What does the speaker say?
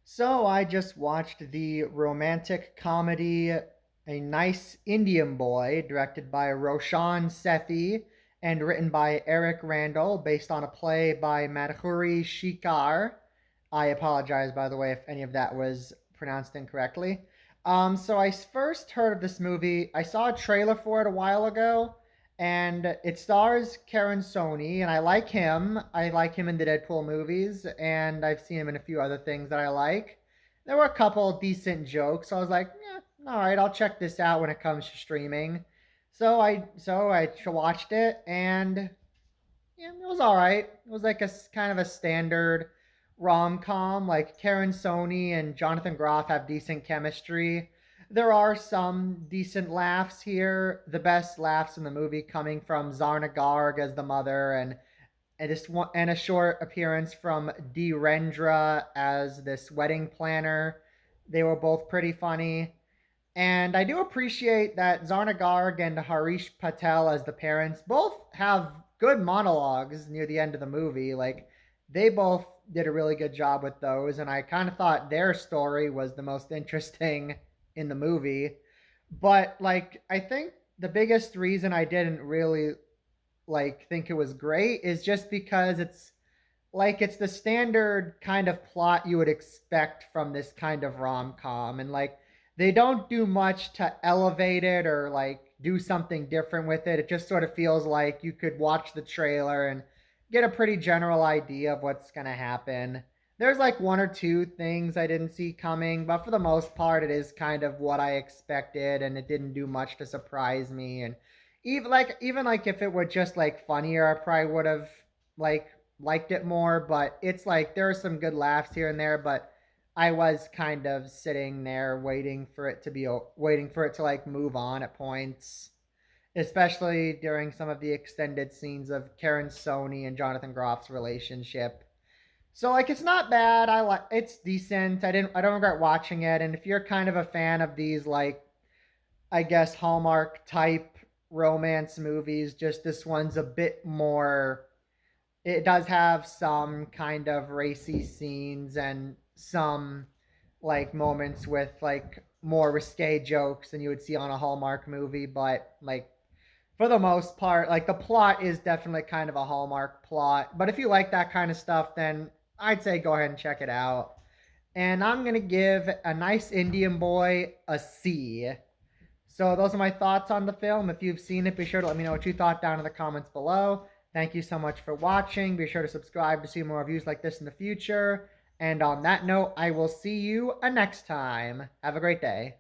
So I just watched the romantic comedy A Nice Indian Boy, directed by Roshan Sethi and written by Eric Randall, based on a play by Madhuri Shikar. I apologize, by the way, if any of that was pronounced incorrectly. So I first heard of this movie. I saw a trailer for it a while ago, and it stars Karen Sony, and I like him. I like him in the Deadpool movies, and I've seen him in a few other things that I like. There were a couple decent jokes, so I was like, yeah, all right, I'll check this out when it comes to streaming. So I watched it, and yeah, it was all right. It was like a kind of a standard rom com. Like Karen Sony and Jonathan Groff have decent chemistry. There are some decent laughs here. The best laughs in the movie coming from Zarna Garg as the mother, and this one and a short appearance from Dee Rendra as this wedding planner. They were both pretty funny. And I do appreciate that Zarna Garg and Harish Patel as the parents both have good monologues near the end of the movie. Like they both did a really good job with those, and I kind of thought their story was the most interesting in the movie. But like I think the biggest reason I didn't really think it was great is just because it's the standard kind of plot you would expect from this kind of rom-com, and like they don't do much to elevate it or like do something different with it. It just sort of feels like you could watch the trailer and get a pretty general idea of what's going to happen. There's like one or two things I didn't see coming, but for the most part it is kind of what I expected, and it didn't do much to surprise me. And even like if it were just like funnier, I probably would have like liked it more. But it's like there are some good laughs here and there, but I was kind of sitting there waiting for it to like move on at points, especially during some of the extended scenes of Karen Sony and Jonathan Groff's relationship. So like it's not bad. It's decent. I don't regret watching it. And if you're kind of a fan of these like I guess Hallmark type romance movies, just this one's a bit more. It does have some kind of racy scenes and some like moments with like more risque jokes than you would see on a Hallmark movie, but like for the most part, like the plot is definitely kind of a Hallmark plot. But if you like that kind of stuff, then I'd say go ahead and check it out. And I'm gonna give A Nice Indian Boy a C. So those are my thoughts on the film. If you've seen it, be sure to let me know what you thought down in the comments below. Thank you so much for watching. Be sure to subscribe to see more reviews like this in the future. And on that note, I will see you next time. Have a great day.